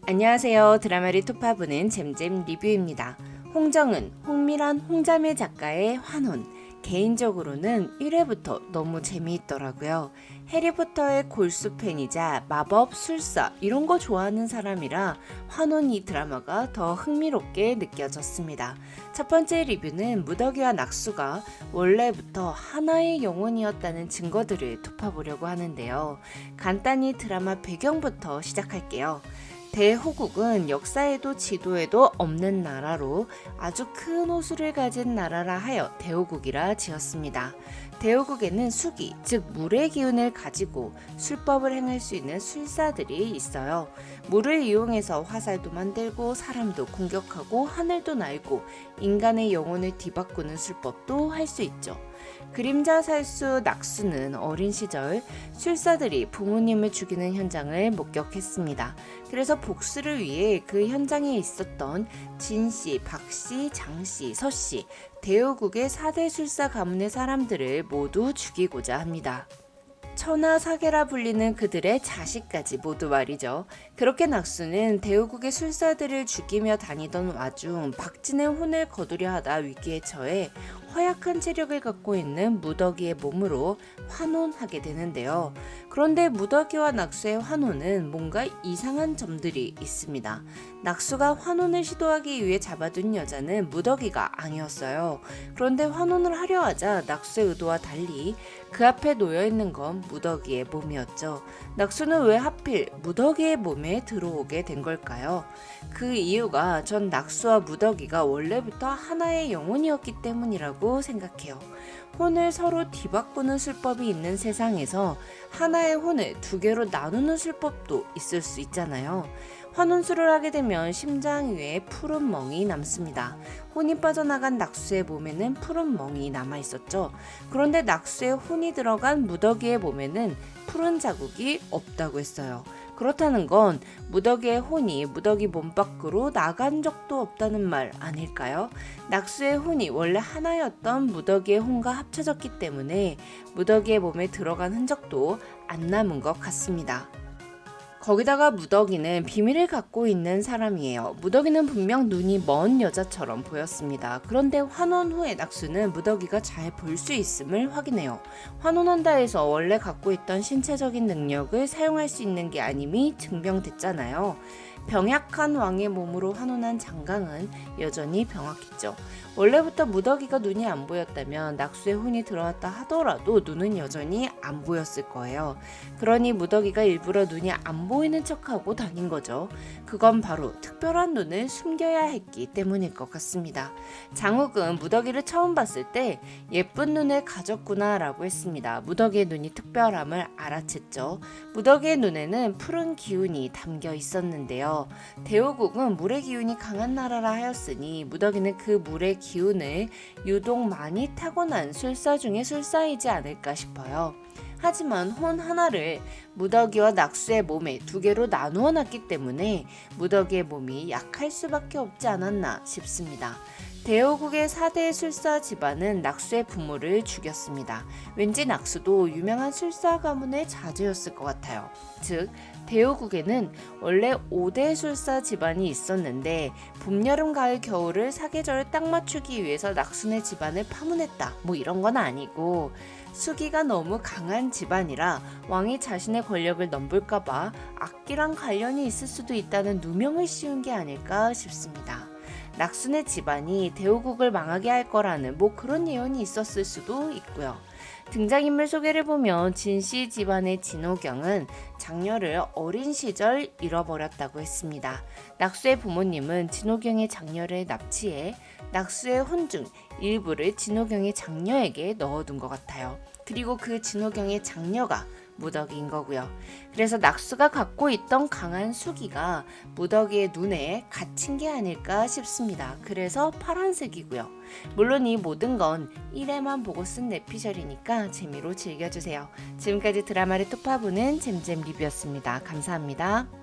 안녕하세요. 드라마를 토파보는 잼잼 리뷰입니다. 홍정은, 홍미란, 홍자매 작가의 환혼. 개인적으로는 1회부터 너무 재미있더라고요. 해리포터의 골수 팬이자 마법, 술사 이런 거 좋아하는 사람이라 환혼 이 드라마가 더 흥미롭게 느껴졌습니다. 첫 번째 리뷰는 무더기와 낙수가 원래부터 하나의 영혼이었다는 증거들을 톱어보려고 하는데요. 간단히 드라마 배경부터 시작할게요. 대호국은 역사에도 지도에도 없는 나라로 아주 큰 호수를 가진 나라라 하여 대호국이라 지었습니다. 대호국에는 수기, 즉 물의 기운을 가지고 술법을 행할 수 있는 술사들이 있어요. 물을 이용해서 화살도 만들고 사람도 공격하고 하늘도 날고 인간의 영혼을 뒤바꾸는 술법도 할 수 있죠. 그림자 살수 낙수는 어린 시절 술사들이 부모님을 죽이는 현장을 목격했습니다. 그래서 복수를 위해 그 현장에 있었던 진씨, 박씨, 장씨, 서씨, 대호국의 4대 술사 가문의 사람들을 모두 죽이고자 합니다. 천하사계라 불리는 그들의 자식까지 모두 말이죠. 그렇게 낙수는 대호국의 술사들을 죽이며 다니던 와중 박진의 혼을 거두려 하다 위기에 처해 허약한 체력을 갖고 있는 무더기의 몸으로 환혼하게 되는데요. 그런데 무더기와 낙수의 환혼은 뭔가 이상한 점들이 있습니다. 낙수가 환혼을 시도하기 위해 잡아둔 여자는 무더기가 아니었어요. 그런데 환혼을 하려 하자 낙수의 의도와 달리 그 앞에 놓여있는 건 무더기의 몸이었죠. 낙수는 왜 하필 무더기의 몸에 들어오게 된 걸까요? 그 이유가 전 낙수와 무더기가 원래부터 하나의 영혼이었기 때문이라고 생각해요. 혼을 서로 뒤바꾸는 술법이 있는 세상에서 하나의 혼을 두 개로 나누는 술법도 있을 수 있잖아요. 환혼술을 하게 되면 심장 위에 푸른 멍이 남습니다. 혼이 빠져나간 낙수의 몸에는 푸른 멍이 남아있었죠. 그런데 낙수의 혼이 들어간 무더기의 몸에는 푸른 자국이 없다고 했어요. 그렇다는 건 무더기의 혼이 무더기 몸 밖으로 나간 적도 없다는 말 아닐까요? 낙수의 혼이 원래 하나였던 무더기의 혼과 합쳐졌기 때문에 무더기의 몸에 들어간 흔적도 안 남은 것 같습니다. 거기다가 무더기는 비밀을 갖고 있는 사람이에요. 무더기는 분명 눈이 먼 여자처럼 보였습니다. 그런데 환혼 후에 낙수는 무더기가 잘 볼 수 있음을 확인해요. 환혼한다 해서 원래 갖고 있던 신체적인 능력을 사용할 수 있는 게 아님이 증명됐잖아요. 병약한 왕의 몸으로 환혼한 장강은 여전히 병약했죠. 원래부터 무더기가 눈이 안 보였다면 낙수의 혼이 들어왔다 하더라도 눈은 여전히 안 보였을 거예요. 그러니 무더기가 일부러 눈이 안 보이는 척하고 다닌 거죠. 그건 바로 특별한 눈을 숨겨야 했기 때문일 것 같습니다. 장욱은 무더기를 처음 봤을 때 예쁜 눈을 가졌구나 라고 했습니다. 무더기의 눈이 특별함을 알아챘죠. 무더기의 눈에는 푸른 기운이 담겨 있었는데요. 대호국은 물의 기운이 강한 나라라 하였으니 무더기는 그 물의 기운을 유독 많이 타고난 술사 중에 술사이지 않을까 싶어요. 하지만 혼 하나를 무더기와 낙수의 몸에 두 개로 나누어 놨기 때문에 무더기의 몸이 약할 수밖에 없지 않았나 싶습니다. 대호국의 4대 술사 집안은 낙수의 부모를 죽였습니다. 왠지 낙수도 유명한 술사 가문의 자제였을 것 같아요. 즉 대호국에는 원래 5대 술사 집안이 있었는데 봄, 여름, 가을, 겨울을 사계절을 딱 맞추기 위해서 낙수네 집안을 파문했다. 뭐 이런 건 아니고 수기가 너무 강한 집안이라 왕이 자신의 권력을 넘볼까봐 악기랑 관련이 있을 수도 있다는 누명을 씌운 게 아닐까 싶습니다. 낙수네 집안이 대호국을 망하게 할 거라는 뭐 그런 예언이 있었을 수도 있고요. 등장인물 소개를 보면 진씨 집안의 진호경은 장녀를 어린 시절 잃어버렸다고 했습니다. 낙수의 부모님은 진호경의 장녀를 납치해 낙수의 혼 중 일부를 진호경의 장녀에게 넣어둔 것 같아요. 그리고 그 진호경의 장녀가 무더기인 거고요. 그래서 낙수가 갖고 있던 강한 수기가 무더기의 눈에 갇힌 게 아닐까 싶습니다. 그래서 파란색이고요. 물론 이 모든 건 1회만 보고 쓴 내피셜이니까 재미로 즐겨주세요. 지금까지 드라마를 톱파보는 잼잼 리뷰였습니다. 감사합니다.